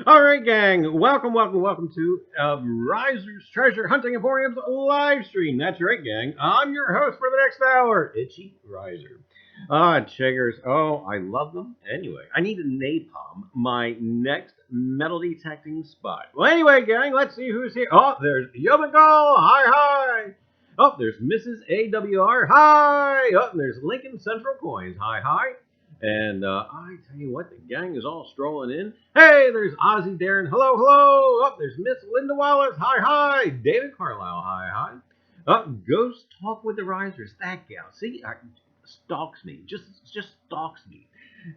Alright, gang, welcome to Reiser's Treasure Hunting Emporium's live stream. That's right, gang. I'm your host for the next hour, Itchy Reiser. Chiggers. Oh, I love them. Anyway, I need to napalm my next metal detecting spot. Well, anyway, gang, let's see who's here. Oh, there's Yobengal. Hi. Oh, there's Mrs. AWR. Hi. Oh, there's Lincoln Central Coins. Hi. And I tell you what, the gang is all strolling in. Hey, there's Ozzy Darren. Hello. Oh, there's Miss Linda Wallace. Hi. David Carlisle. Hi. Ghost Talk with the Risers. That gal. See, stalks me. Just stalks me.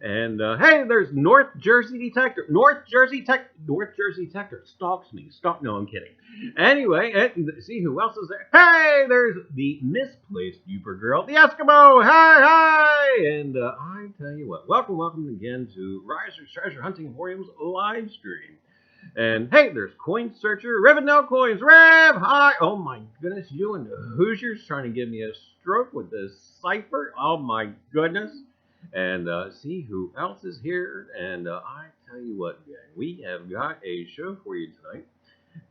And hey, there's North Jersey Detector. North Jersey Detector stalks me. No, I'm kidding. Anyway, see who else is there. Hey, there's the misplaced Uber girl, the Eskimo. Hi. And I tell you what, welcome again to Reiser's Treasure Hunting Emporium's live stream. And hey, there's Coin Searcher, Rivendell Coins. Rev, hi. Oh my goodness, you and the Hoosiers trying to give me a stroke with this cipher. Oh my goodness. And see who else is here. And I tell you what, gang, we have got a show for you tonight.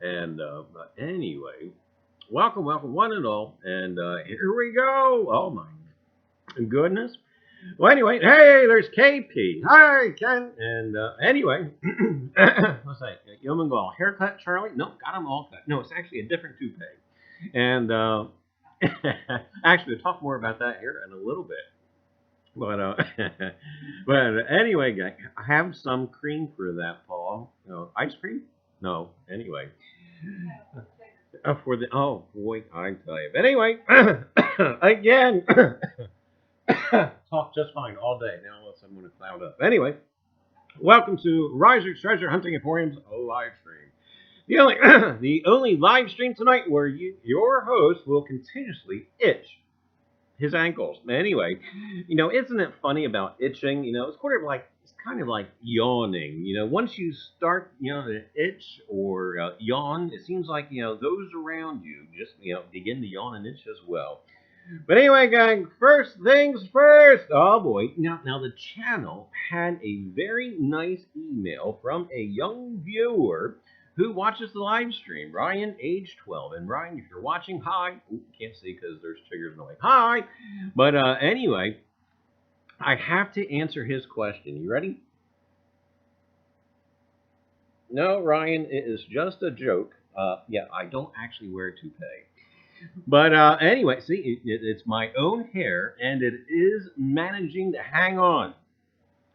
And anyway, welcome one and all. And here we go. Oh my goodness. Well, anyway, hey, there's KP. Hi, Ken. And anyway, what's that? Yomengal haircut, Charlie? No, got him all cut. No, it's actually a different toupee. And actually, we'll talk more about that here in a little bit. But anyway, guys, have some cream for that, Paul. Ice cream? No. Anyway. Oh boy, I tell you. But anyway, again, talk just fine all day. Now unless I'm going to cloud up. Anyway, welcome to Reiser's Treasure Hunting Emporium's live stream. The only live stream tonight where your host will continuously itch his ankles. Anyway, isn't it funny about itching? It's kind of like yawning. Once you start, to itch or yawn, it seems like those around you just begin to yawn and itch as well. But anyway, gang, first things first. Oh boy, now the channel had a very nice email from a young viewer who watches the live stream, Ryan, age 12. And Ryan, if you're watching, hi. Ooh, can't see because there's triggers in the way. Hi. But anyway, I have to answer his question. You ready? No, Ryan, it is just a joke. Yeah, I don't actually wear a toupee. But anyway, see, it's my own hair, and it is managing to hang on.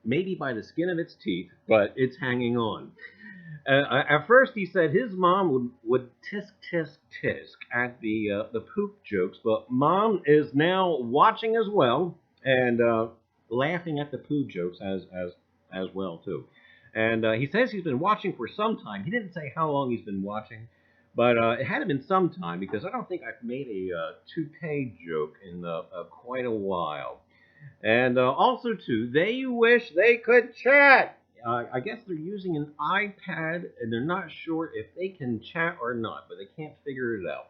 Maybe by the skin of its teeth, but it's hanging on. At first, he said his mom would tisk at the poop jokes, but Mom is now watching as well and laughing at the poop jokes as well too. And he says he's been watching for some time. He didn't say how long he's been watching, but it had been some time because I don't think I've made a toupee joke in quite a while. And also, too, they wish they could chat. I guess they're using an iPad, and they're not sure if they can chat or not, but they can't figure it out.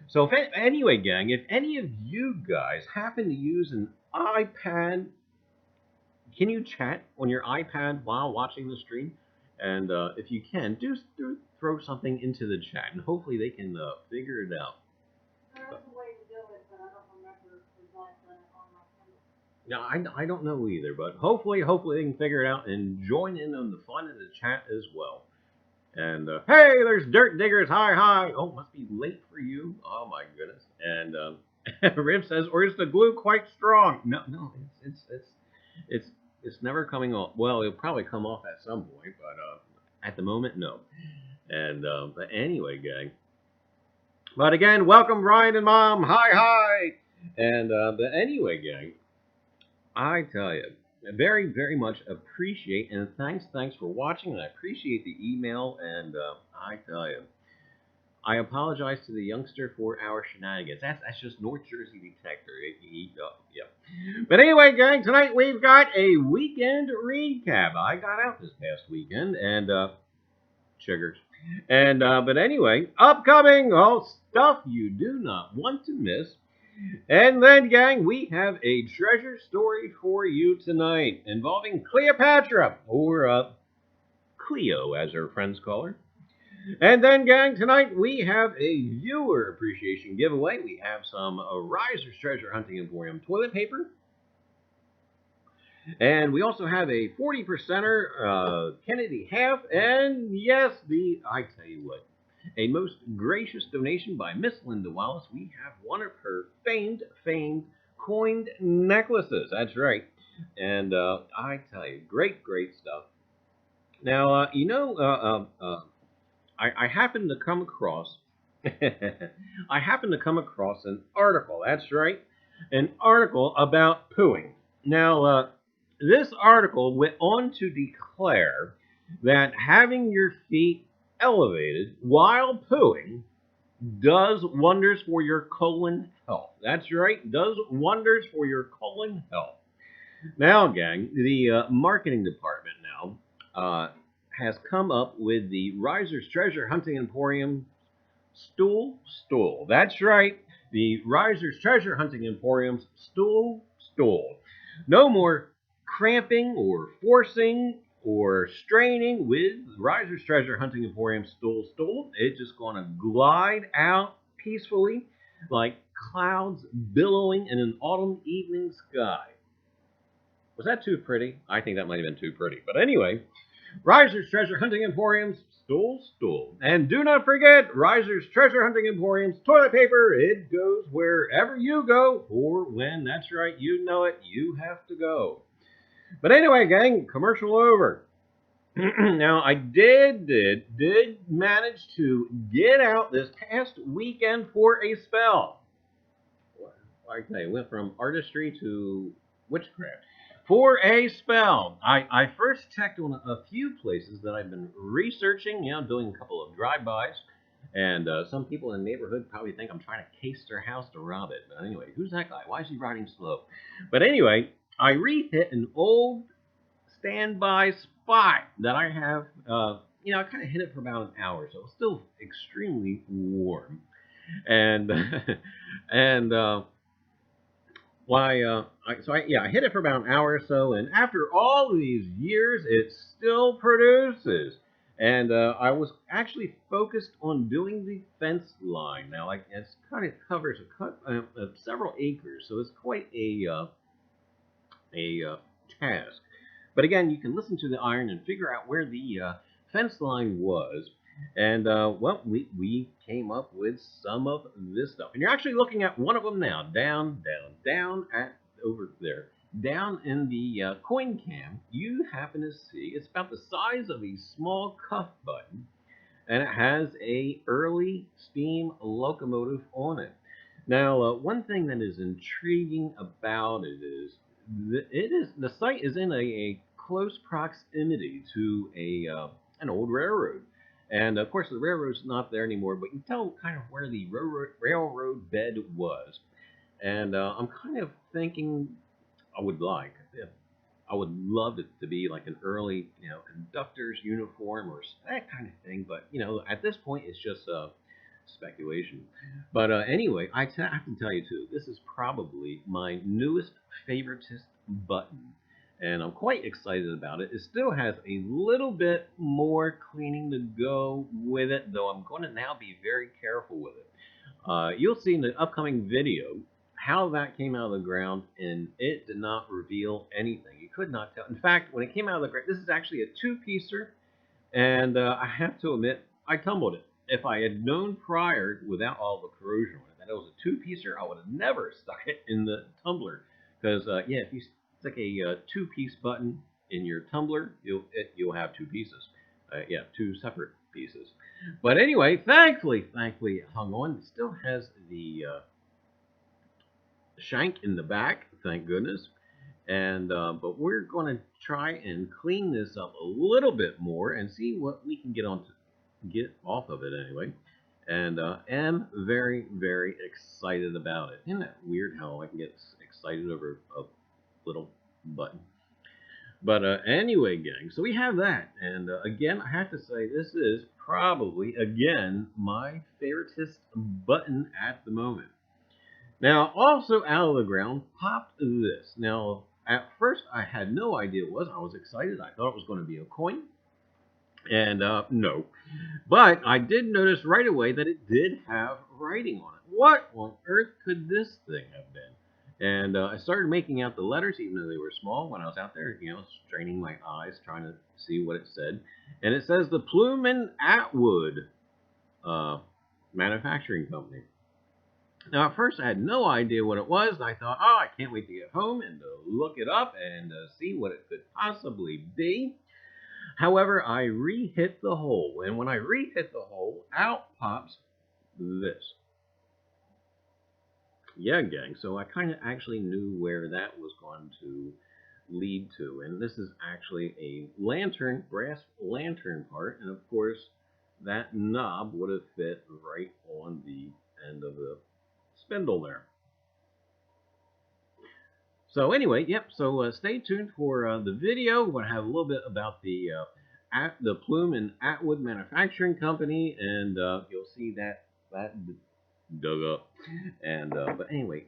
So, anyway, gang, if any of you guys happen to use an iPad, can you chat on your iPad while watching the stream? And if you can, do throw something into the chat, and hopefully they can figure it out. There's a way to do it, but I don't remember exactly on my phone. Yeah, I don't know either, but hopefully they can figure it out and join in on the fun in the chat as well. And hey, there's Dirt Diggers. Hi. Oh, must be late for you. Oh my goodness. And Rib says, or is the glue quite strong? No, it's never coming off. Well, it'll probably come off at some point, but at the moment, no. And but anyway, gang. But again, welcome Ryan and Mom. Hi. And but anyway, gang, I tell you, I very much appreciate and thanks for watching, and I appreciate the email. And I tell you, I apologize to the youngster for our shenanigans. That's just North Jersey detector. Yeah. But anyway, gang, tonight we've got a weekend recap. I got out this past weekend, and sugars. And but anyway, upcoming stuff you do not want to miss. And then, gang, we have a treasure story for you tonight involving Cleopatra, or Cleo, as her friends call her. And then, gang, tonight we have a viewer appreciation giveaway. We have some Reiser's Treasure Hunting Emporium toilet paper. And we also have a 40%er Kennedy half. And yes, I tell you what, a most gracious donation by Miss Linda Wallace. We have one of her famed coined necklaces. That's right. And I tell you, great stuff. Now, I happened to come across an article. That's right, an article about pooing. Now, this article went on to declare that having your feet elevated while pooing does wonders for your colon health. That's right, does wonders for your colon health. Now, gang, the marketing department now has come up with the Reiser's Treasure Hunting Emporium stool. That's right, the Reiser's Treasure Hunting Emporium's stool. No more cramping or forcing or straining with Reiser's Treasure Hunting Emporium stool. It's just going to glide out peacefully like clouds billowing in an autumn evening sky. Was that too pretty? I think that might have been too pretty. But anyway, Reiser's Treasure Hunting Emporium's stool. And do not forget, Reiser's Treasure Hunting Emporium's toilet paper. It goes wherever you go, or when, that's right, you know it, you have to go. But anyway, gang, commercial over. Now, I did manage to get out this past weekend for a spell. I tell you, went from artistry to witchcraft. For a spell. I first checked on a few places that I've been researching, doing a couple of drive-bys. And some people in the neighborhood probably think I'm trying to case their house to rob it. But anyway, who's that guy? Why is he riding slow? But anyway, I re-hit an old standby spot that I have. I kind of hit it for about an hour, so it's still extremely warm. And I hit it for about an hour or so, and after all these years, it still produces. And I was actually focused on doing the fence line. Now, it kind of covers several acres, so it's quite a task. But again, you can listen to the iron and figure out where the fence line was. And, we came up with some of this stuff. And you're actually looking at one of them now, down over there. Down in the coin cam, you happen to see it's about the size of a small cuff button, and it has a early steam locomotive on it. Now, one thing that is intriguing about it is the site is in a close proximity to an old railroad. And of course, the railroad's not there anymore, but you can tell kind of where the railroad bed was. And I'm kind of thinking I would like. I would love it to be like an early, conductor's uniform or that kind of thing. But at this point, it's just speculation. But anyway, I have to tell you too, this is probably my newest favoritist button, and I'm quite excited about it. It still has a little bit more cleaning to go with it, though I'm going to now be very careful with it. You'll see in the upcoming video how that came out of the ground, and it did not reveal anything. You could not tell. In fact, when it came out of the ground, this is actually a two-piecer, and I have to admit, I tumbled it. If I had known prior, without all the corrosion on it, that it was a two-piecer, I would have never stuck it in the tumbler. Because, yeah, if you stick a two-piece button in your tumbler, you'll have two pieces. Yeah, two separate pieces. But anyway, thankfully it hung on. It still has the shank in the back, thank goodness. And but we're going to try and clean this up a little bit more and see what we can get off of it anyway. And am very, very excited about it. Isn't that weird how I can get excited over a little button? But anyway, gang, so we have that. And again, I have to say, this is probably, again, my favoritist button at the moment. Now, also out of the ground popped this. Now, at first, I had no idea what it was. I was excited. I thought it was going to be a coin. And no. But I did notice right away that it did have writing on it. What on earth could this thing have been? And I started making out the letters, even though they were small, when I was out there, straining my eyes, trying to see what it said. And it says the Plume and Atwood Manufacturing Company. Now, at first, I had no idea what it was, and I thought, oh, I can't wait to get home and look it up and see what it could possibly be. However, I re-hit the hole, and when I re-hit the hole, out pops this. Yeah, gang, so I kind of actually knew where that was going to lead to, and this is actually a lantern, brass lantern part, and of course, that knob would have fit right on the end of the spindle there. So anyway, yep, so stay tuned for the video. We're going to have a little bit about the Plume and Atwood Manufacturing Company, and you'll see that dug up. And but anyway,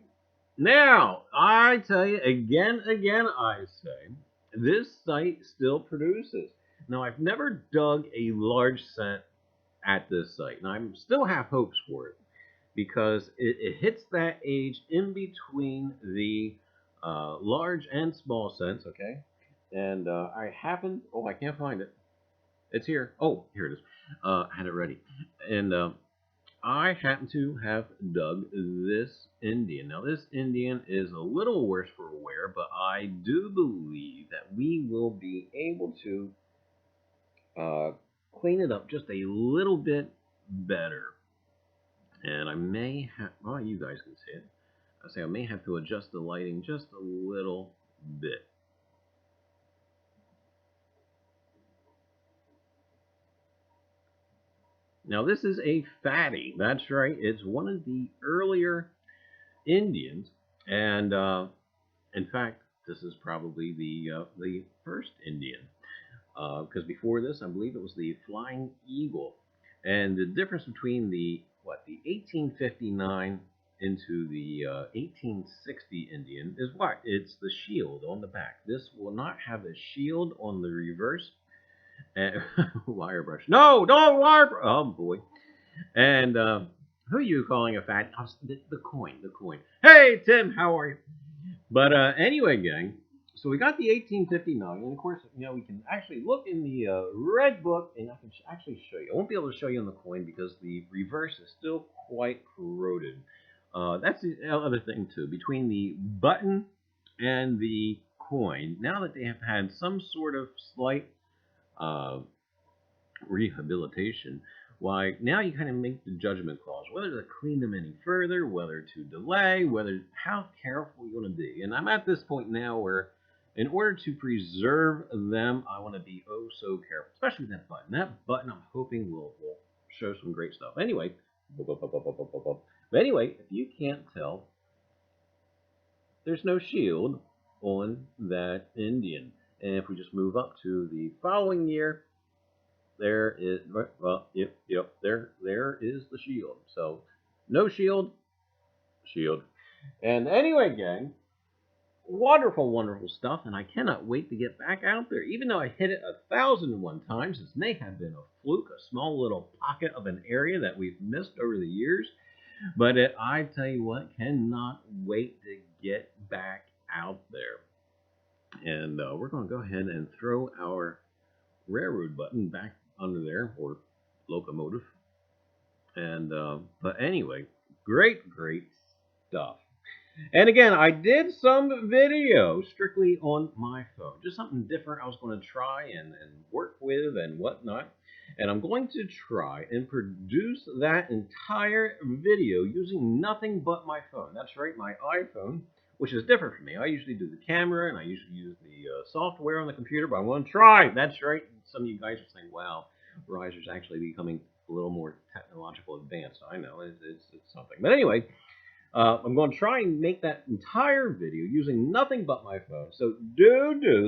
now I tell you again, I say this site still produces. Now I've never dug a large scent at this site, and I still have hopes for it because it hits that age in between the large and small scents. Okay, and I can't find it. It's here. Oh, here it is. I had it ready, and I happen to have dug this Indian. Now, this Indian is a little worse for wear, but I do believe that we will be able to clean it up just a little bit better. And I may have, well, you guys can see it. I may have to adjust the lighting just a little bit. Now, this is a fatty. That's right. It's one of the earlier Indians, and in fact, this is probably the first Indian, because before this, I believe it was the Flying Eagle. And the difference between the 1859 into the 1860 Indian is what? It's the shield on the back. This will not have a shield on the reverse. And wire brush. No, don't wire brush. Oh boy. And who are you calling a fat? Oh, the coin. Hey Tim, how are you? But anyway, gang. So we got the 1859, and of course, we can actually look in the red book, and I can actually show you. I won't be able to show you on the coin because the reverse is still quite corroded. That's the other thing too. Between the button and the coin, now that they have had some sort of slight rehabilitation, why now you kind of make the judgment calls whether to clean them any further, whether to delay, how careful you want to be. And I'm at this point now where, in order to preserve them, I want to be oh so careful, especially with that button. That button, I'm hoping will show some great stuff. Anyway, if you can't tell, there's no shield on that Indian. And if we just move up to the following year, there is, well, yep, there is the shield. So no shield, shield. And anyway, gang, wonderful, wonderful stuff, and I cannot wait to get back out there. Even though I hit it 1,001 times, this may have been a fluke, a small little pocket of an area that we've missed over the years. But I tell you what, cannot wait to get back out there. And we're going to go ahead and throw our railroad button back under there, or locomotive. And but anyway, great stuff. And again, I did some video strictly on my phone. Just something different I was going to try and work with and whatnot. And I'm going to try and produce that entire video using nothing but my phone. That's right, my iPhone, which is different from me. I usually do the camera and I usually use the software on the computer, but I want to try. That's right. Some of you guys are saying, wow, Reiser's actually becoming a little more technological advanced. I know, it's something. But anyway, I'm going to try and make that entire video using nothing but my phone. So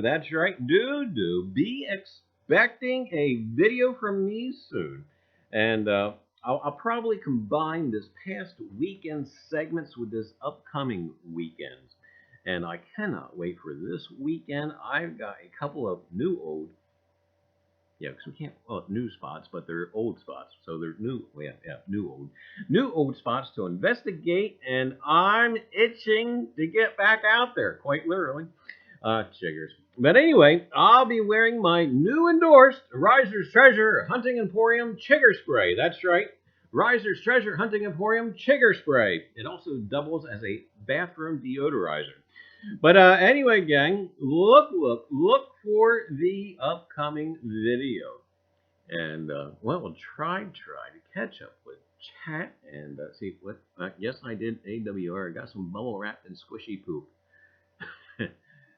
that's right, be expecting a video from me soon. And I'll probably combine this past weekend segments with this upcoming weekends. And I cannot wait for this weekend. I've got a couple of new old, because we can't call it new spots, but they're old spots. So they're new, new old spots to investigate, and I'm itching to get back out there, quite literally. Chiggers. But anyway, I'll be wearing my new endorsed Reiser's Treasure Hunting Emporium Chigger Spray. That's right, Reiser's Treasure Hunting Emporium Chigger Spray. It also doubles as a bathroom deodorizer. But anyway, gang, look for the upcoming video. And, well, we'll try to catch up with chat and see what, yes, I did AWR. I got some bubble wrap and squishy poop.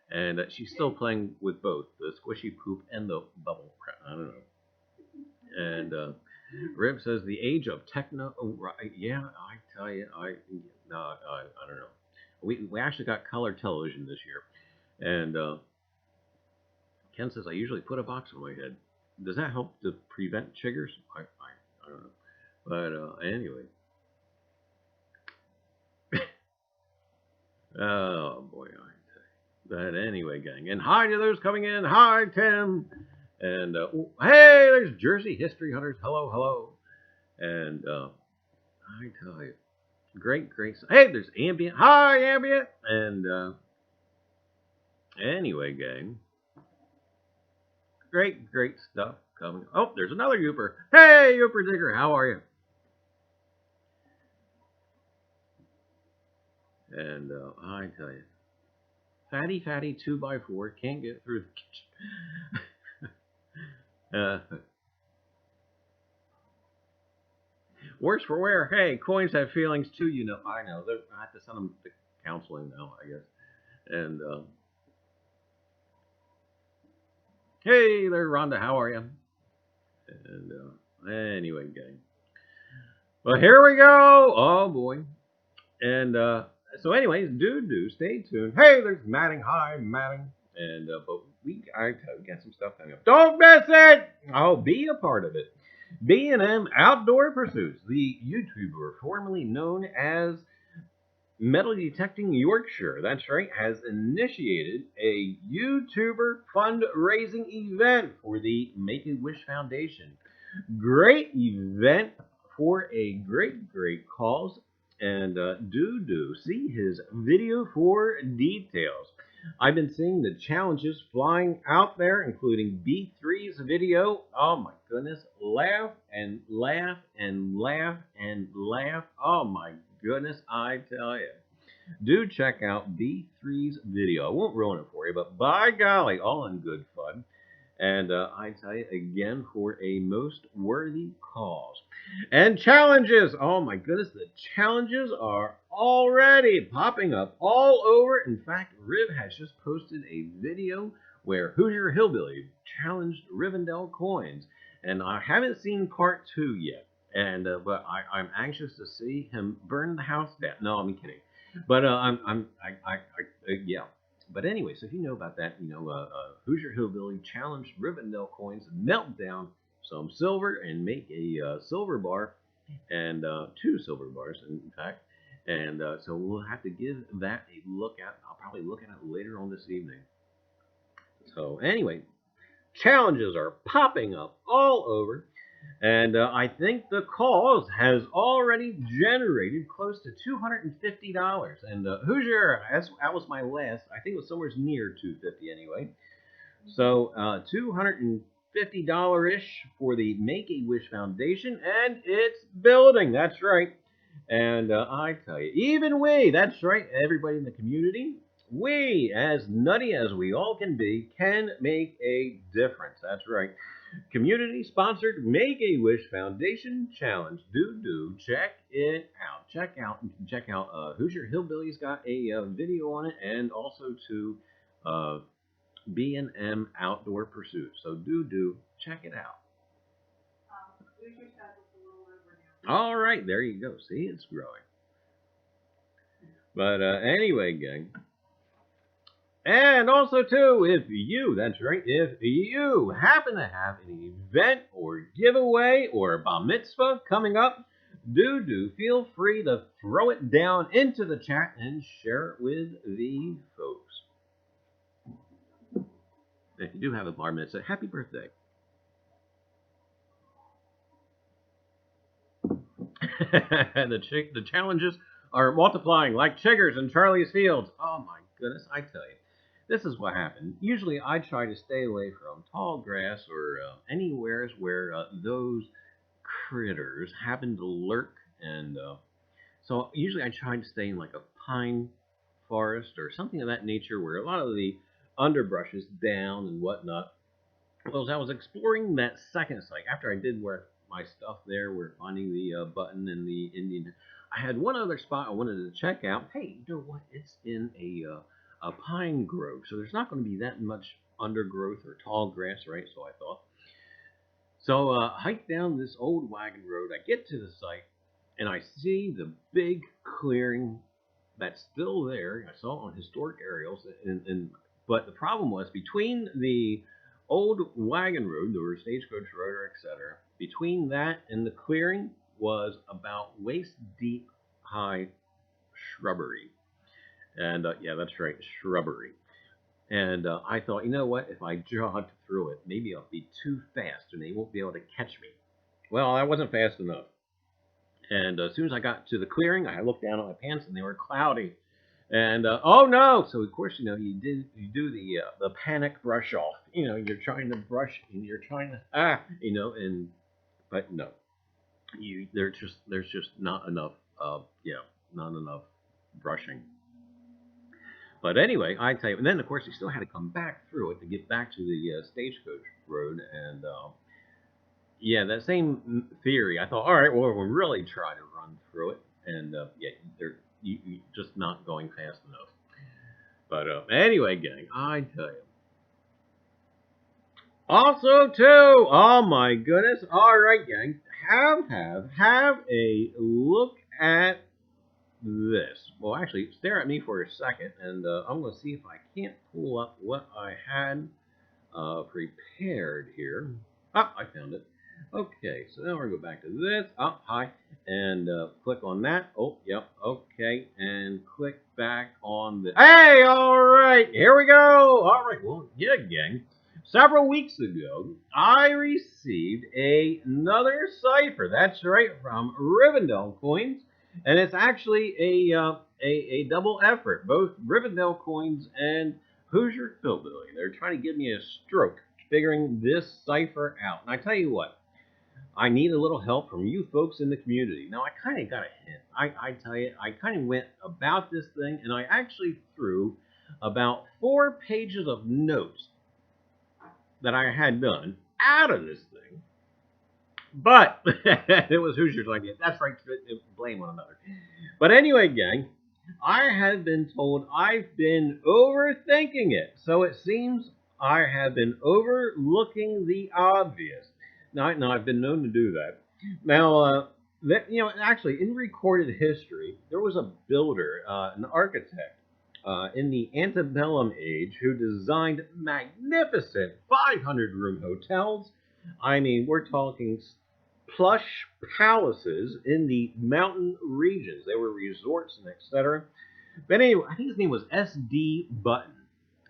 And she's still playing with both, the squishy poop and the bubble wrap. I don't know. And Rib says the age of techno, right, yeah, I tell you, I don't know. We actually got color television this year. And Ken says, I usually put a box on my head. Does that help to prevent chiggers? I don't know. But anyway. Oh, boy. But anyway, gang. And hi to those coming in. Hi, Tim. And hey, there's Jersey History Hunters. Hello. And I tell you. Great. Hey, there's Ambient. Hi, Ambient. And anyway, gang. Great stuff coming. Oh, there's another Youper. Hey, Youper Digger, how are you? And I tell you, fatty 2x4 can't get through the kitchen. Worse for wear. Hey, coins have feelings too, you know. I know. I have to send them to counseling now, I guess. And hey there, Rhonda. How are you? And anyway, gang. Well, here we go. Oh boy. And so, anyways, do stay tuned. Hey, there's Matting. Hi, Matting. And but we got some stuff coming up. Don't miss it. Oh, be a part of it. B&M Outdoor Pursuits, the YouTuber formerly known as Metal Detecting Yorkshire, that's right, has initiated a YouTuber fundraising event for the Make-A-Wish Foundation. Great event for a great cause, and do see his video for details. I've been seeing the challenges flying out there, including B3's video. Oh my goodness, laugh and laugh and laugh and laugh. Oh my goodness, I tell you. Do check out B3's video. I won't ruin it for you, but by golly, all in good fun. And I tell you again, for a most worthy cause. And challenges. Oh my goodness, the challenges are already popping up all over. In fact, Riv has just posted a video where Hoosier Hillbilly challenged Rivendell coins. And I haven't seen part 2 yet. And but I'm anxious to see him burn the house down. No, I'm kidding. But yeah. But anyway, so if you know about that, Hoosier Hillbilly challenged Rivendell coins to melt down some silver and make a silver bar, and 2 silver bars, in fact. And so we'll have to give that a look at. I'll probably look at it later on this evening. So anyway, challenges are popping up all over. And I think the cause has already generated close to $250. And Hoosier, that was my last. I think it was somewhere near 250 anyway. So $250-ish for the Make-A-Wish Foundation, and it's building. That's right. And I tell you, even we, that's right, everybody in the community, we, as nutty as we all can be, can make a difference. That's right. Community-sponsored Make-A-Wish Foundation Challenge. Do check it out. Check out. Hoosier Hillbilly's got a video on it, and also to B&M Outdoor Pursuits. So do check it out. All right, there you go. See, it's growing. But anyway, gang. And also, too, if you happen to have an event or giveaway or bar mitzvah coming up, do feel free to throw it down into the chat and share it with the folks. If you do have a bar mitzvah, happy birthday. The challenges are multiplying like chiggers in Charlie's Fields. Oh my goodness, I tell you. This is what happened. Usually I try to stay away from tall grass or anywhere where those critters happen to lurk. And so usually I try to stay in like a pine forest or something of that nature where a lot of the underbrush is down and whatnot. Well, as I was exploring that second site, after I did work my stuff there, we're finding the button and the Indian, I had one other spot I wanted to check out. Hey, you know what? It's in a pine grove, so there's not going to be that much undergrowth or tall grass, right? So I thought. So hike down this old wagon road. I get to the site, and I see the big clearing that's still there. I saw it on historic aerials, but the problem was between the old wagon road, or stagecoach road, or etc., between that and the clearing was about waist-deep high shrubbery. And yeah, that's right, shrubbery. And I thought, you know what? If I jogged through it, maybe I'll be too fast and they won't be able to catch me. Well, I wasn't fast enough. And as soon as I got to the clearing, I looked down at my pants and they were cloudy. And oh no! So of course, you do the panic brush off. You're trying to brush and you're trying to but no, there's just not enough not enough brushing. But anyway, I tell you, and then of course you still had to come back through it to get back to the stagecoach road, and yeah, that same theory. I thought, all right, well, we'll really try to run through it, and yeah, you just not going fast enough. But anyway, gang, I tell you. Also, too, oh my goodness, all right, gang, have a look at this. Well, actually, stare at me for a second, and I'm going to see if I can't pull up what I had prepared here. Ah, I found it. Okay, so now we're going to go back to this. Oh, hi. And click on that. Oh, yep. Okay. And click back on the... Hey, all right. Here we go. All right. Well, yeah, gang. Several weeks ago, I received another cipher. That's right, from Rivendell Coins. And it's actually a double effort. Both Rivendell Coins and Hoosier Hillbilly. They're trying to give me a stroke figuring this cipher out. And I tell you what, I need a little help from you folks in the community. Now, I kind of got a hint. I tell you, I kind of went about this thing, and I actually threw about 4 pages of notes that I had done out of this thing. But it was Hoosier's idea. That's right, blame one another. But anyway, gang, I have been told I've been overthinking it. So it seems I have been overlooking the obvious. Now I've been known to do that. Now, actually, in recorded history, there was a builder, an architect in the antebellum age who designed magnificent 500-room hotels. I mean, we're talking plush palaces in the mountain regions. They were resorts and etc. But anyway, I think his name was S.D. Button,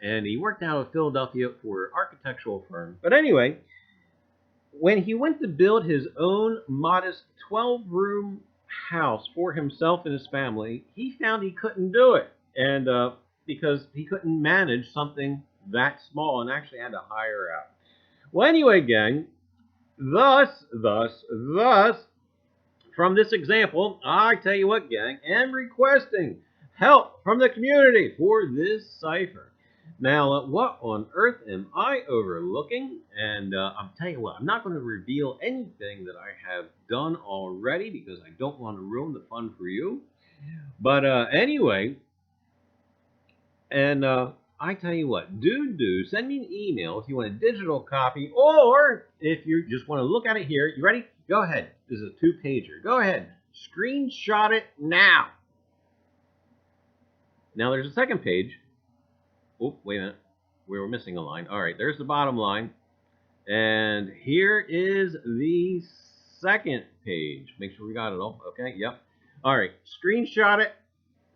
and he worked out of Philadelphia for an architectural firm. But anyway, when he went to build his own modest 12-room house for himself and his family, he found he couldn't do it, and because he couldn't manage something that small and actually had to hire out. Well, anyway, gang, thus, from this example, I tell you what, gang, am requesting help from the community for this cipher. Now, what on earth am I overlooking? And I'm telling you what, I'm not going to reveal anything that I have done already because I don't want to ruin the fun for you. But anyway, and I tell you what, do send me an email if you want a digital copy, or if you just want to look at it here. You ready? Go ahead. This is a 2-pager. Go ahead. Screenshot it now. Now there's a second page. Oh, wait a minute. We were missing a line. All right, there's the bottom line. And here is the second page. Make sure we got it all. Okay, yep. All right, screenshot it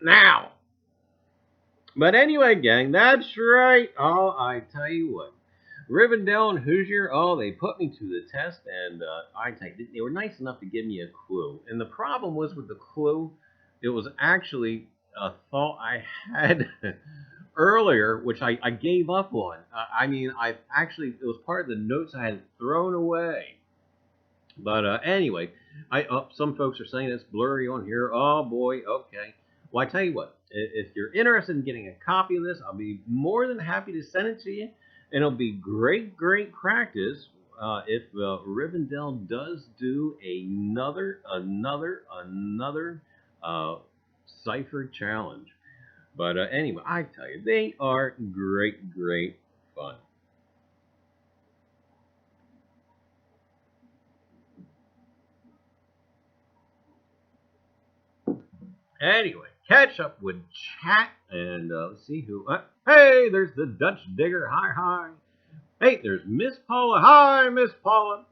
now. But anyway, gang, that's right. Oh, I tell you what. Rivendell and Hoosier, oh, they put me to the test, and I tell you, they were nice enough to give me a clue. And the problem was with the clue, it was actually a thought I had earlier, which I gave up on. I mean, it was part of the notes I had thrown away. But anyway, some folks are saying it's blurry on here. Oh boy, okay. Well, I tell you what, if you're interested in getting a copy of this, I'll be more than happy to send it to you, and it'll be great practice if Rivendell does do another cipher challenge. But anyway, I tell you, they are great fun. Anyway, catch up with chat, and let's see who. Hey, there's the Dutch Digger. Hi. Hey, there's Miss Paula. Hi, Miss Paula.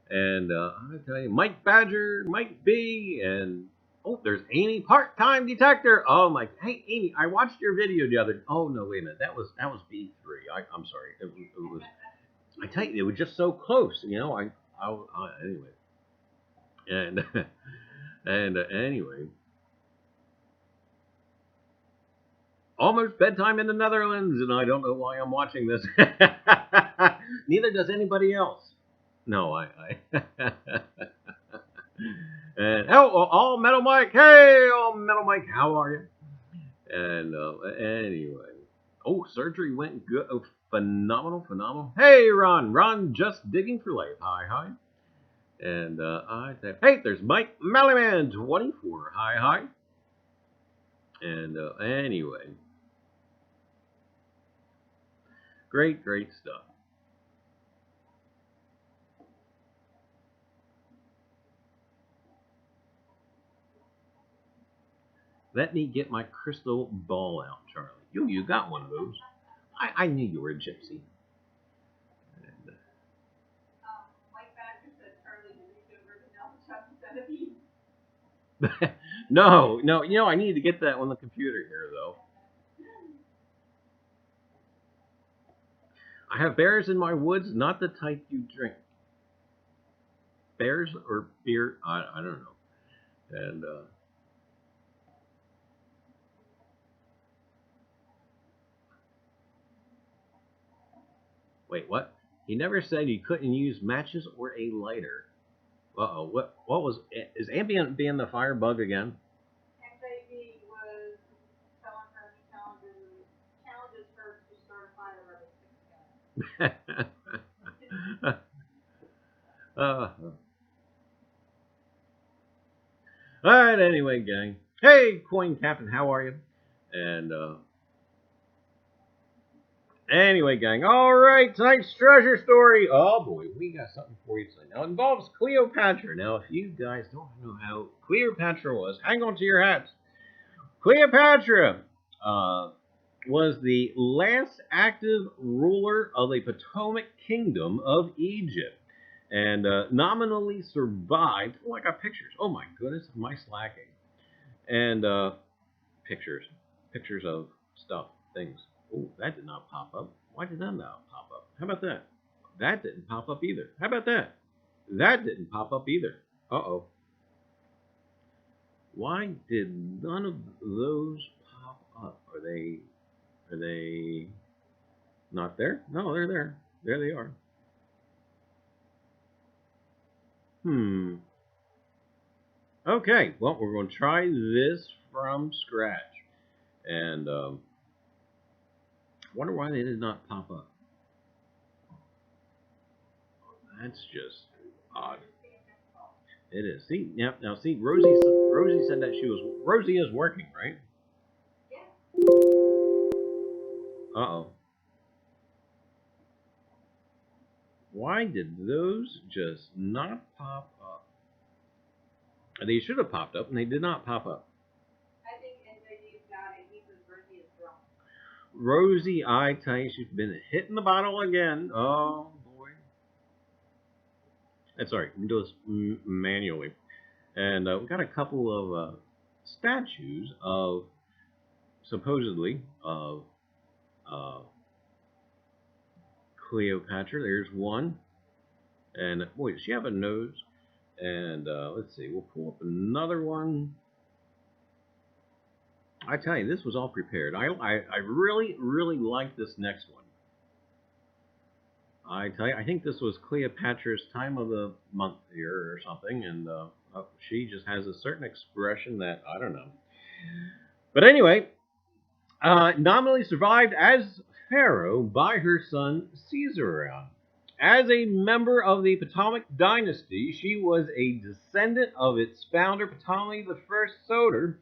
And I tell you, Mike Badger, Mike B, and oh, there's Amy, part-time detector. Oh my, hey Amy, I watched your video the other. Oh no, wait a minute, that was B3. I'm sorry, it was. I tell you, it was just so close. You know, anyway, and and anyway. Almost bedtime in the Netherlands, and I don't know why I'm watching this. Neither does anybody else. No, I and all Metal Mike. Hey, all Metal Mike, how are you? And anyway, oh, surgery went good. Oh, phenomenal. Hey, Ron, just digging for life. Hi. And I said, hey, there's Mike Mellyman 24. Hi. And anyway, great stuff. Let me get my crystal ball out, Charlie. You got one of those. I knew you were a gypsy. And, Mike Badger said Charlie reached over to Nelson Chuck centipede. No, you know, I need to get that on the computer here, though. I have bears in my woods, not the type you drink. Bears or beer? I don't know. And wait, what? He never said you couldn't use matches or a lighter. Uh-oh, what was, is Ambient being the firebug again? XAB was telling her challenges her to start a fire together. Alright, anyway, gang. Hey, Coin Captain, how are you? And, anyway, gang. Alright, tonight's treasure story. Oh, boy, we got something for you tonight. Now, it involves Cleopatra. Now, if you guys don't know how Cleopatra was, hang on to your hats. Cleopatra was the last active ruler of the Potomac Kingdom of Egypt, and nominally survived. Oh, I got pictures. Oh my goodness, am I slacking? And pictures of stuff, things. Oh, that did not pop up. Why did that not pop up? How about that? That didn't pop up either. How about that? That didn't pop up either. Uh-oh. Why did none of those pop up? Are they not there? No, they're there. There they are. Okay, well, we're going to try this from scratch. And wonder why they did not pop up. That's just odd. It is. See, now see, Rosie said that Rosie is working, right? Uh-oh. Why did those just not pop up? They should have popped up, and they did not pop up. I think NJD's got it. He says Rosie is drunk. Rosie, I tell you, she's been hitting the bottle again. Oh, boy. That's sorry, we can do this manually. And we got a couple of statues of, supposedly, of Cleopatra. There's one. And, boy, does she have a nose? And let's see, we'll pull up another one. I tell you, this was all prepared. I really, really like this next one. I tell you, I think this was Cleopatra's time of the month here or something, and she just has a certain expression that, I don't know. But anyway, nominally survived as pharaoh by her son Caesar. As a member of the Potomac dynasty, she was a descendant of its founder Ptolemy I Soter,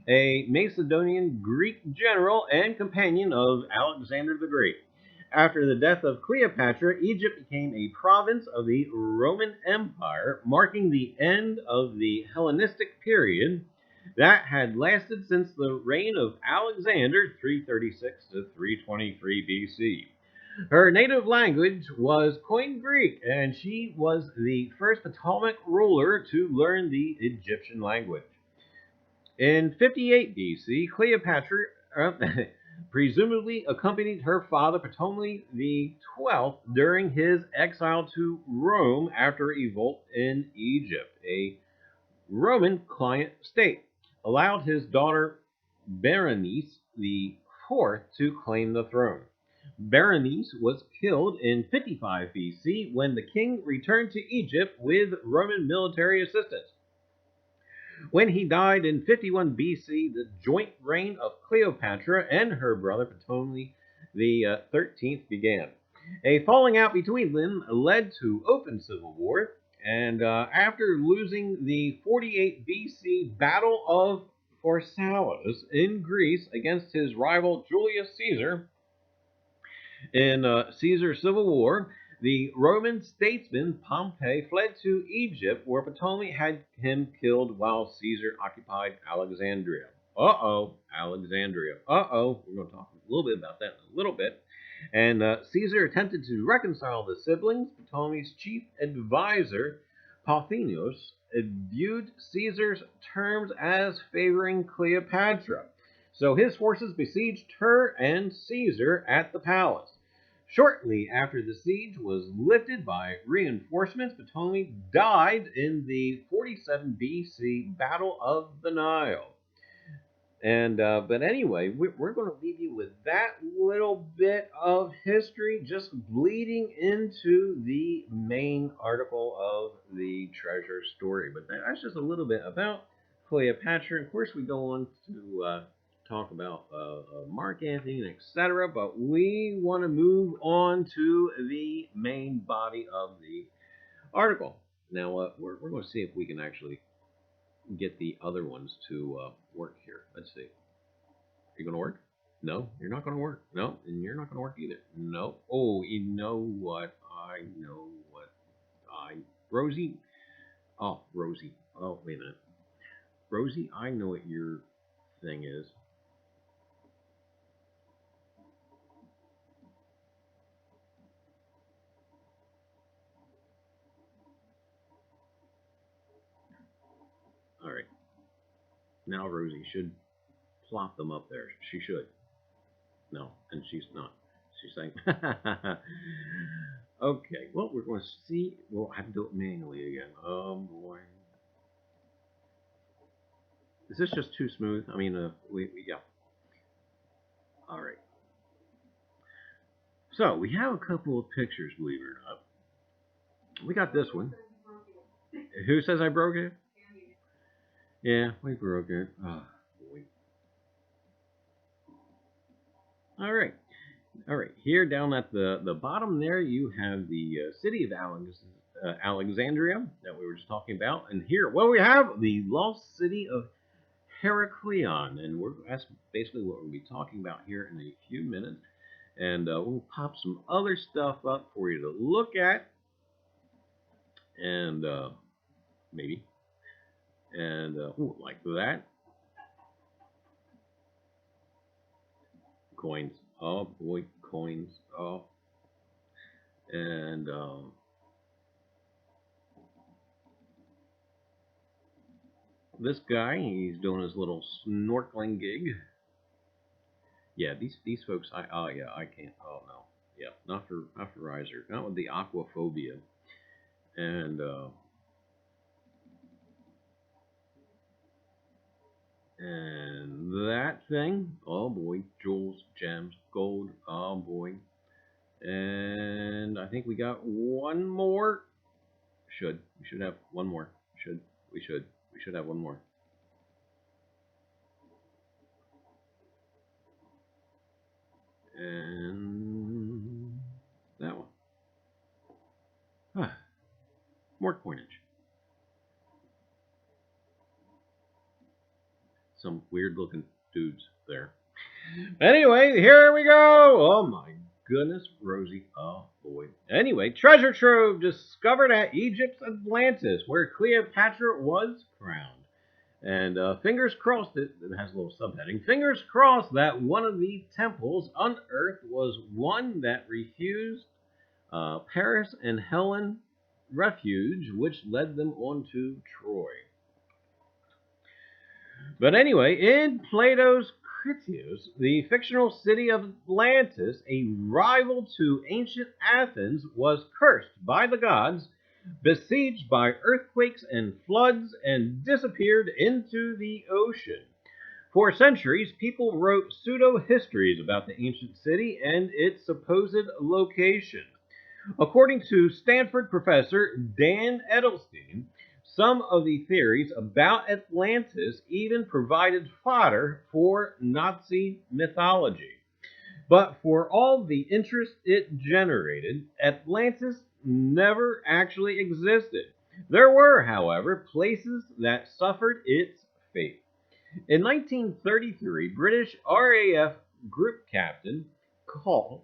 a Macedonian Greek general and companion of Alexander the Great. After the death of Cleopatra, Egypt became a province of the Roman Empire, marking the end of the Hellenistic period that had lasted since the reign of Alexander 336 to 323 BC. Her native language was Koine Greek, and she was the first Ptolemaic ruler to learn the Egyptian language. In 58 BC, Cleopatra presumably accompanied her father Ptolemy XII during his exile to Rome after a revolt in Egypt. A Roman client state allowed his daughter Berenice IV to claim the throne. Berenice was killed in 55 BC when the king returned to Egypt with Roman military assistance. When he died in 51 BC, the joint reign of Cleopatra and her brother Ptolemy the 13th began. A falling out between them led to open civil war, and after losing the 48 BC Battle of Pharsalus in Greece against his rival Julius Caesar, in Caesar's civil war, the Roman statesman Pompey fled to Egypt, where Ptolemy had him killed while Caesar occupied Alexandria. Alexandria. We're going to talk a little bit about that in a little bit. And Caesar attempted to reconcile the siblings. Ptolemy's chief advisor, Parthenius, viewed Caesar's terms as favoring Cleopatra. So his forces besieged her and Caesar at the palace. Shortly after the siege was lifted by reinforcements, Ptolemy died in the 47 BC Battle of the Nile. And but anyway, we're going to leave you with that little bit of history, just bleeding into the main article of the treasure story. But that's just a little bit about Cleopatra. Of course, we go on to talk about Mark Antony, etc. But we want to move on to the main body of the article. Now, we're going to see if we can actually get the other ones to work here. Let's see. Are you going to work? No, you're not going to work. No, and you're not going to work either. No. Oh, you know what? Rosie. Oh, Rosie. Oh, wait a minute. Rosie, I know what your thing is. Now Rosie should plop them up there. She should. No, and she's not. She's saying, okay, well, we're going to see. We'll have to do it manually again. Oh, boy. Is this just too smooth? I mean, yeah. All right. So, we have a couple of pictures, believe it or not. We got this one. Who says I broke it? Yeah, we broke it. Oh, boy. All right. All right, here down at the bottom there, you have the city of Alexandria that we were just talking about. And here, well, we have the lost city of Heracleion. And that's basically what we'll be talking about here in a few minutes. And we'll pop some other stuff up for you to look at. And maybe. And like that. Coins. Oh, boy, coins. Oh. And this guy, he's doing his little snorkeling gig. Yeah, these folks, I can't. Oh no, yeah, not for Reiser, not with the aquaphobia. And that thing, oh boy, jewels, gems, gold, oh boy. And I think we got one more. We should have one more. We should have one more. And that one. More coinage. Some weird looking dudes there. Anyway, here we go. Oh my goodness, Rosie. Oh boy. Anyway, treasure trove discovered at Egypt's Atlantis, where Cleopatra was crowned. And fingers crossed, it has a little subheading. Fingers crossed that one of the temples unearthed was one that refused Paris and Helen refuge, which led them on to Troy. But anyway, in Plato's Critias, the fictional city of Atlantis, a rival to ancient Athens, was cursed by the gods, besieged by earthquakes and floods, and disappeared into the ocean. For centuries, people wrote pseudo-histories about the ancient city and its supposed location. According to Stanford professor Dan Edelstein, some of the theories about Atlantis even provided fodder for Nazi mythology. But for all the interest it generated, Atlantis never actually existed. There were, however, places that suffered its fate. In 1933, British RAF Group Captain Call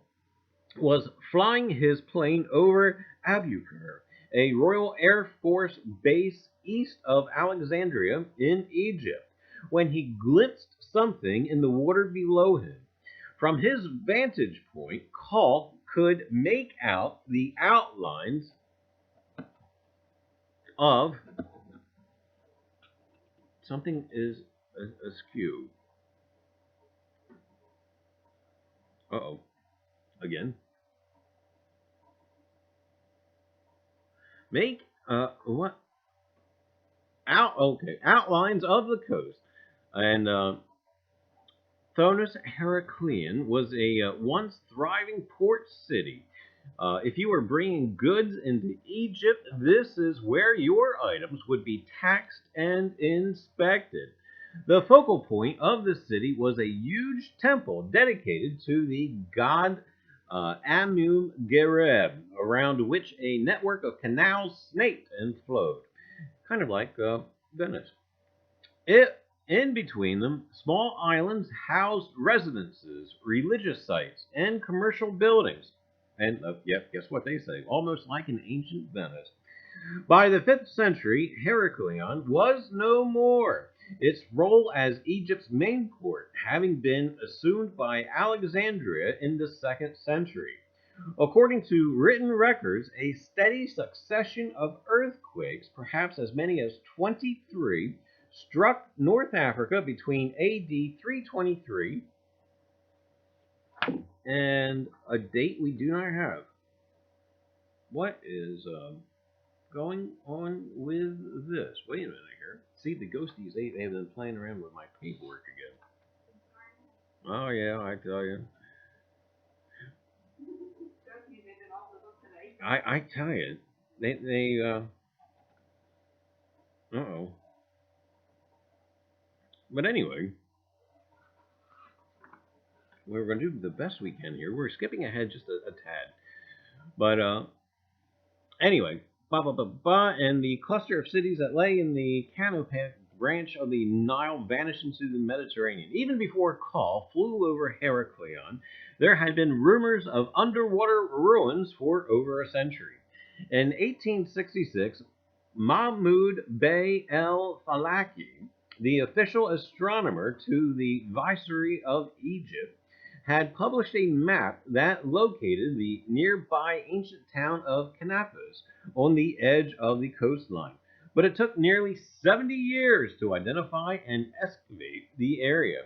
was flying his plane over Aboukir, a Royal Air Force base east of Alexandria in Egypt, when he glimpsed something in the water below him. From his vantage point, Call could make out the outlines of something is askew. Uh-oh. Again. Make what? Outlines of the coast. And Thonis Heracleion was a once thriving port city. If you were bringing goods into Egypt, this is where your items would be taxed and inspected. The focal point of the city was a huge temple dedicated to the god Amun-Gereb, around which a network of canals snaked and flowed, kind of like Venice. In between them, small islands housed residences, religious sites, and commercial buildings. And guess what they say? Almost like an ancient Venice. By the 5th century, Heracleion was no more, its role as Egypt's main port having been assumed by Alexandria in the 2nd century. According to written records, a steady succession of earthquakes, perhaps as many as 23, struck North Africa between AD 323 and a date we do not have. What is going on with this? Wait a minute here. See, the ghosties, they've been playing around with my paperwork again. Oh, yeah, I tell you. I tell you, they uh-oh. But anyway, we're going to do the best we can here. We're skipping ahead just a tad. But anyway, and the cluster of cities that lay in the Canopic branch of the Nile vanished into the Mediterranean. Even before Call flew over Heracleion, there had been rumors of underwater ruins for over a century. In 1866, Mahmud Bey el-Falaki, the official astronomer to the Viceroy of Egypt, had published a map that located the nearby ancient town of Canopus on the edge of the coastline. But it took nearly 70 years to identify and excavate the area.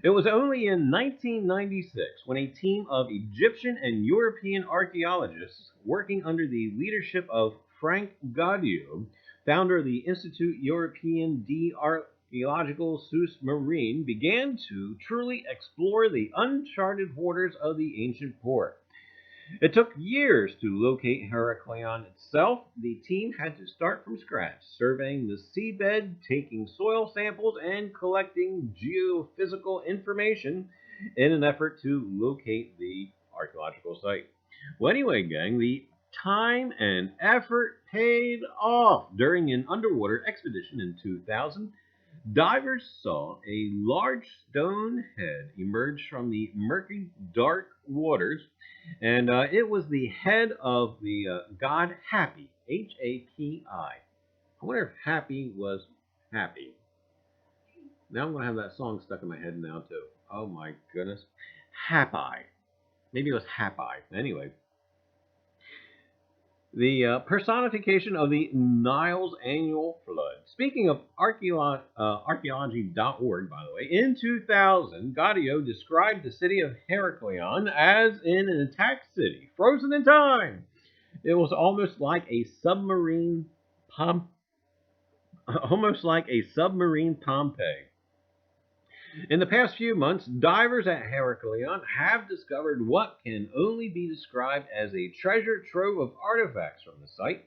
It was only in 1996 when a team of Egyptian and European archaeologists working under the leadership of Frank Gaudio, founder of the Institut Européen d'Archéologie Sous-Marine, began to truly explore the uncharted waters of the ancient port. It took years to locate Heracleion itself. The team had to start from scratch, surveying the seabed, taking soil samples, and collecting geophysical information in an effort to locate the archaeological site. Well, anyway, gang, the time and effort paid off. During an underwater expedition in 2000, divers saw a large stone head emerge from the murky, dark waters, and it was the head of the god Happy, H-A-P-I. I wonder if Happy was happy. Now I'm going to have that song stuck in my head now, too. Oh, my goodness. Happy. Maybe it was Happy. Anyway. The personification of the Nile's annual flood. Speaking of archaeology.org, by the way, in 2000, Gaudio described the city of Heracleion as in an attacked city, frozen in time. It was almost like a submarine Pompeii. In the past few months, divers at Heracleion have discovered what can only be described as a treasure trove of artifacts from the site.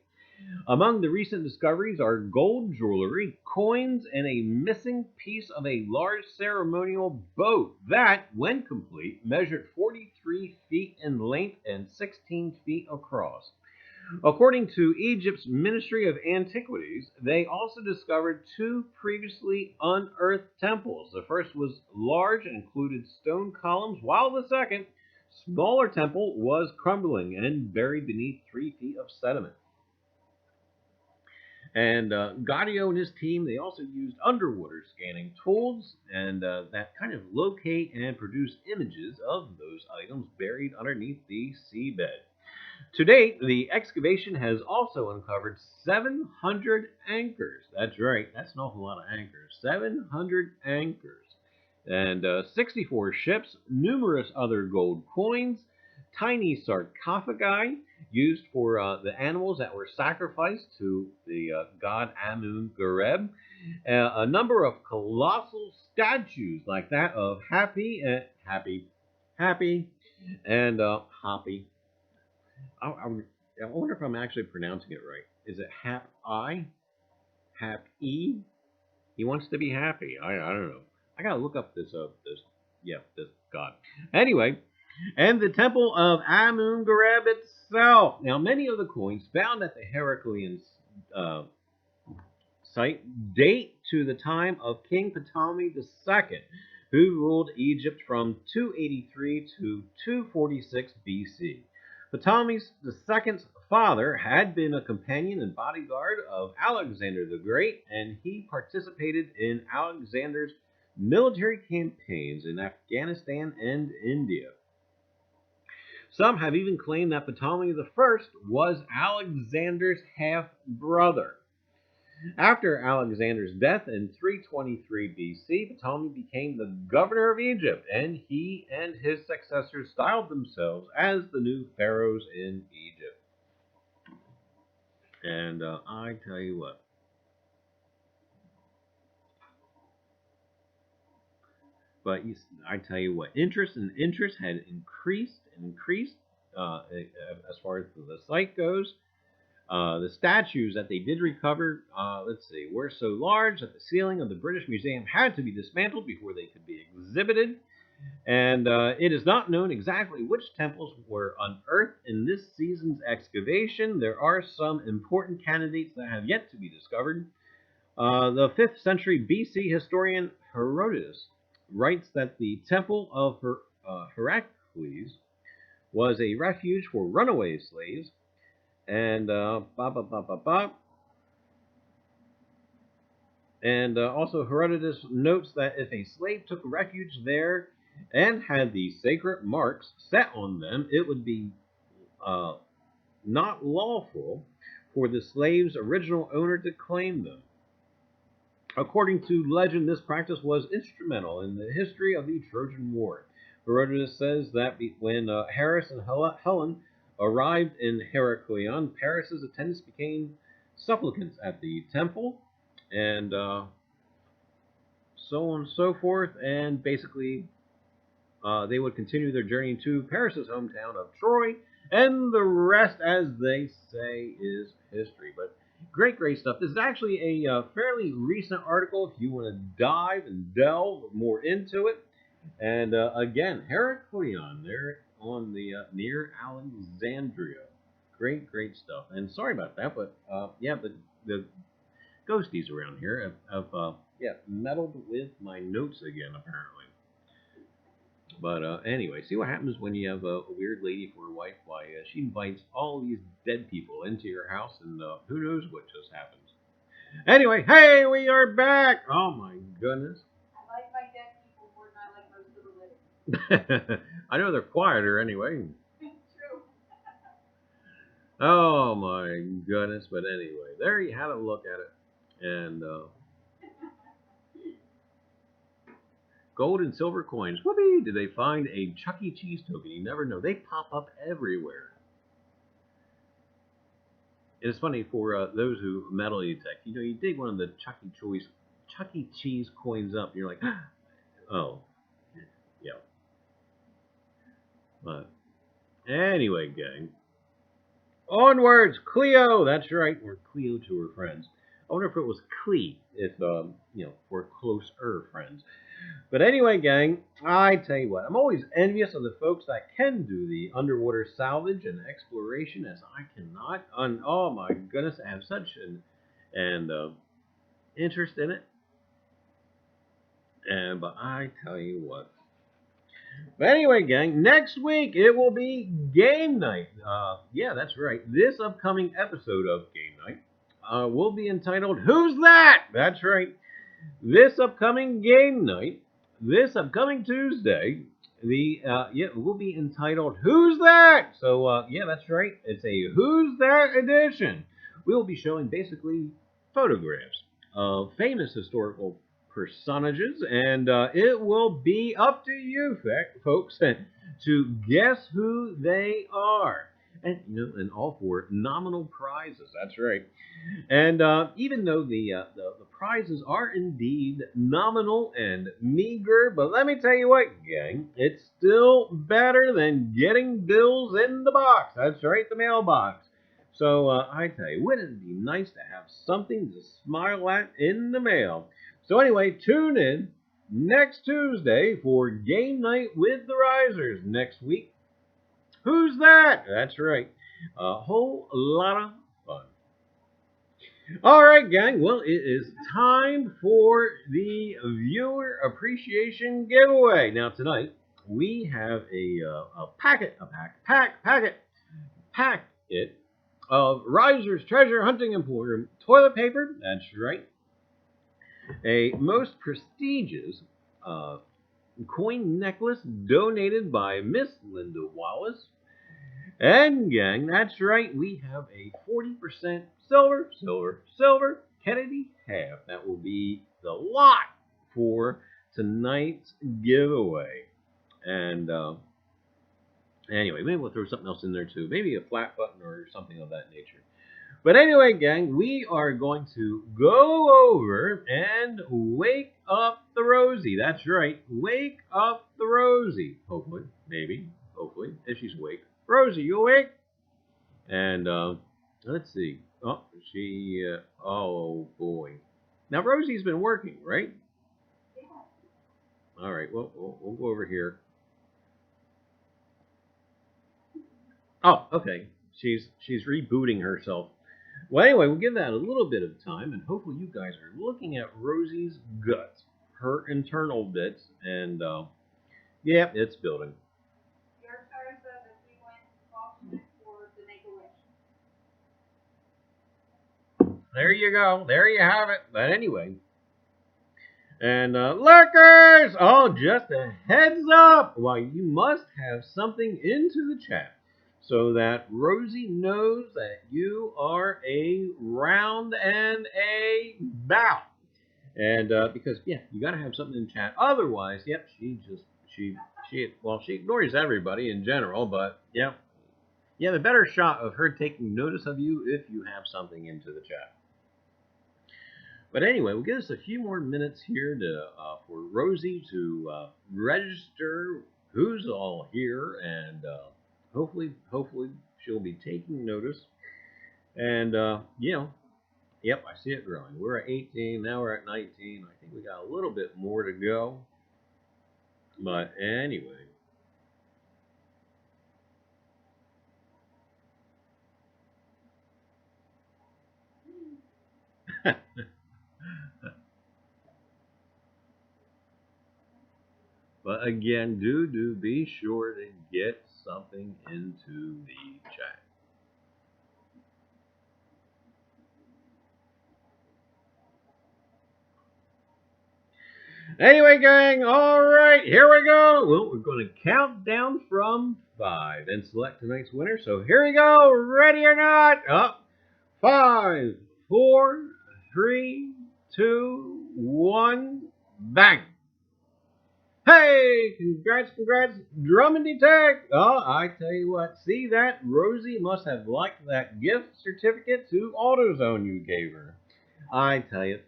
Among the recent discoveries are gold jewelry, coins, and a missing piece of a large ceremonial boat that, when complete, measured 43 feet in length and 16 feet across. According to Egypt's Ministry of Antiquities, they also discovered two previously unearthed temples. The first was large and included stone columns, while the second, smaller temple, was crumbling and buried beneath 3 feet of sediment. And Gaudio and his team, they also used underwater scanning tools and that kind of locate and produce images of those items buried underneath the seabed. To date, the excavation has also uncovered 700 anchors. That's right, that's an awful lot of anchors. 700 anchors. And 64 ships, numerous other gold coins, tiny sarcophagi used for the animals that were sacrificed to the god Amun-Gareb, a number of colossal statues like that of Happy, and Hoppy. I wonder if I'm actually pronouncing it right. Is it Hap-I? Hap-E? He wants to be happy. I don't know. I gotta look up this god. Anyway, and the temple of Amun-Gareb itself. Now, many of the coins found at the Heracleion site date to the time of King Ptolemy II, who ruled Egypt from 283 to 246 BC. Ptolemy II's father had been a companion and bodyguard of Alexander the Great, and he participated in Alexander's military campaigns in Afghanistan and India. Some have even claimed that Ptolemy I was Alexander's half-brother. After Alexander's death in 323 BC, Ptolemy became the governor of Egypt, and he and his successors styled themselves as the new pharaohs in Egypt. And I tell you what. But I tell you what, interest had increased as far as the site goes. The statues that they did recover, let's see, were so large that the ceiling of the British Museum had to be dismantled before they could be exhibited. And it is not known exactly which temples were unearthed in this season's excavation. There are some important candidates that have yet to be discovered. The 5th century BC historian Herodotus writes that the temple of Heracleion was a refuge for runaway slaves, and also Herodotus notes that if a slave took refuge there and had the sacred marks set on them, it would be not lawful for the slave's original owner to claim them. According to legend, this practice was instrumental in the history of the Trojan War. Herodotus says that when Paris and Helen arrived in Heracleion, Paris's attendants became supplicants at the temple, and so on and so forth, and basically they would continue their journey to Paris's hometown of Troy, and the rest, as they say, is history. But great stuff. This is actually a fairly recent article if you want to dive and delve more into it. And again, Heracleion, there on the near Alexandria. Great stuff. And sorry about that, but yeah, the ghosties around here have meddled with my notes again, apparently. But anyway, see what happens when you have a weird lady for a wife. Why, she invites all these dead people into your house, and who knows what just happens. Anyway, hey, we are back! Oh my goodness. I like my dead people more than I like most of the living. I know they're quieter anyway. True. Oh my goodness, but anyway, there you had a look at it. And gold and silver coins. Whoopee! Did they find a Chuck E. Cheese token? You never know. They pop up everywhere. It's funny for those who metal detect. You know, you dig one of the Chuck E. Cheese coins up, and you're like, oh, yeah. But anyway, gang. Onwards, Cleo. That's right, or Cleo to her friends. I wonder if it was Clee, if for closer friends. But anyway, gang, I tell you what, I'm always envious of the folks that can do the underwater salvage and exploration, as I cannot. And oh my goodness, I have such an interest in it. But I tell you what. But anyway, gang, next week it will be game night. Yeah, that's right. This upcoming episode of Game Night will be entitled "Who's That?" That's right. This upcoming game night, this upcoming Tuesday, it will be entitled "Who's That?" So yeah, that's right. It's a "Who's That" edition. We will be showing basically photographs of famous historical personages, and it will be up to you, folks, to guess who they are. And and all for nominal prizes. That's right. And even though the prizes are indeed nominal and meager, but let me tell you what, gang, it's still better than getting bills in the box. That's right, the mailbox. So I tell you, wouldn't it be nice to have something to smile at in the mail? So anyway, tune in next Tuesday for Game Night with the Risers. Next week, Who's That? That's right. A whole lot of fun. All right, gang. Well, it is time for the viewer appreciation giveaway. Now, tonight, we have a packet of Reiser's Treasure Hunting Emporium toilet paper. That's right. A most prestigious coin necklace donated by Miss Linda Wallace. And gang, that's right, we have a 40% silver Kennedy half. That will be the lot for tonight's giveaway. And anyway, maybe we'll throw something else in there too. Maybe a flat button or something of that nature. But anyway, gang, we are going to go over and wake up the Rosie. That's right, wake up the Rosie. Hopefully, maybe, hopefully, if she's awake. Rosie, you awake? And let's see. Oh, oh boy. Now, Rosie's been working, right? Yeah. All right, well, we'll go over here. Oh, okay. She's rebooting herself. Well, anyway, we'll give that a little bit of time, and hopefully you guys are looking at Rosie's guts, her internal bits, and yeah, it's building. Your star says that we went auction for the Make-A-Wish. There you go. There you have it. But anyway, and lurkers! Oh, just a heads up! Well, you must have something into the chat, so that Rosie knows that you are around and about. And because, yeah, you got to have something in chat. Otherwise, yep, she ignores everybody in general, but, yeah, you have a better shot of her taking notice of you if you have something into the chat. But anyway, we'll give us a few more minutes here to for Rosie to register who's all here, and hopefully she'll be taking notice. And you know, yep, I see it growing. We're at 18, now we're at 19. I think we got a little bit more to go. But anyway. But again, do be sure to get something into the chat. Anyway, gang, all right, here we go. Well, we're going to count down from 5 and select tonight's winner. So here we go. Ready or not? Up. 5, 4, 3, 2, 1, bang. Hey, congrats, Drummond Detect. Oh, I tell you what, see that? Rosie must have liked that gift certificate to AutoZone you gave her. I tell you,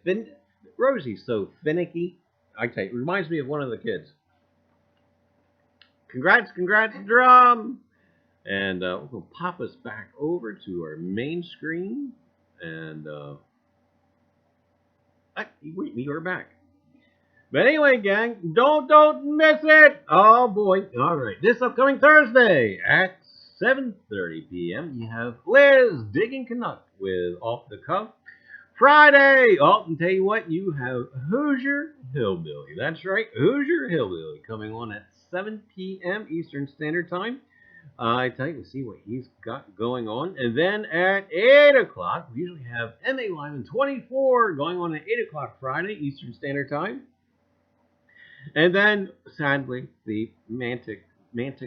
Rosie's so finicky. I tell you, it reminds me of one of the kids. Congrats, Drum. And we'll pop us back over to our main screen. And, we're back. But anyway, gang, don't miss it. Oh, boy. All right. This upcoming Thursday at 7:30 p.m., you have Liz Digging Canuck with Off the Cuff. Friday, oh, and tell you what, you have Hoosier Hillbilly. That's right, Hoosier Hillbilly coming on at 7 p.m. Eastern Standard Time. I tell you, to see what he's got going on. And then at 8 o'clock, we usually have MA Lyman 24 going on at 8 o'clock Friday, Eastern Standard Time. And then, sadly, the Mantic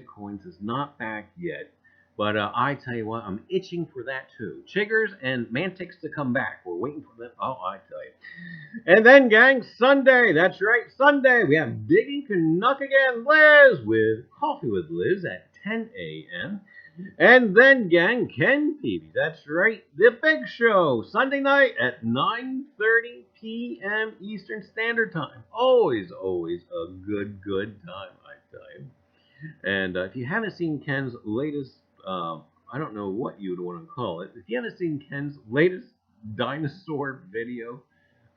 Coins is not back yet. But I tell you what, I'm itching for that too. Chiggers and Mantics to come back. We're waiting for them. Oh, I tell you. And then, gang, Sunday. That's right, Sunday. We have Digging Canuck again, Liz, with Coffee with Liz at 10 a.m. And then, gang, Ken Peavy. That's right, The Big Show. Sunday night at 9:30 p.m. Eastern Standard Time. Always a good time, I tell you. And if you haven't seen Ken's latest, I don't know what you would want to call it. If you haven't seen Ken's latest dinosaur video,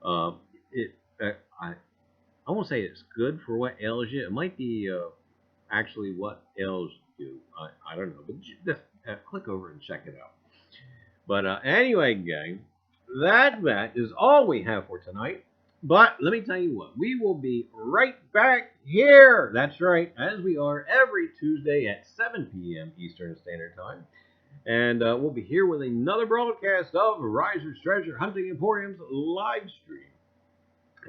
I won't say it's good for what ails you. It might be actually what ails you. I don't know, but just click over and check it out. But anyway, gang, that is all we have for tonight. But let me tell you what, we will be right back here. That's right, as we are every Tuesday at 7 p.m. Eastern Standard Time. And we'll be here with another broadcast of Reiser's Treasure Hunting Emporium's live stream.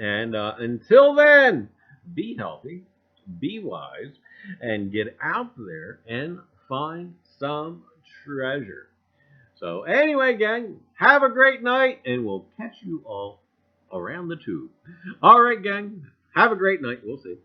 And until then, be healthy, be wise, and get out there and find some treasure. So anyway, gang, have a great night, and we'll catch you all around the tube. All right, gang, have a great night. We'll see.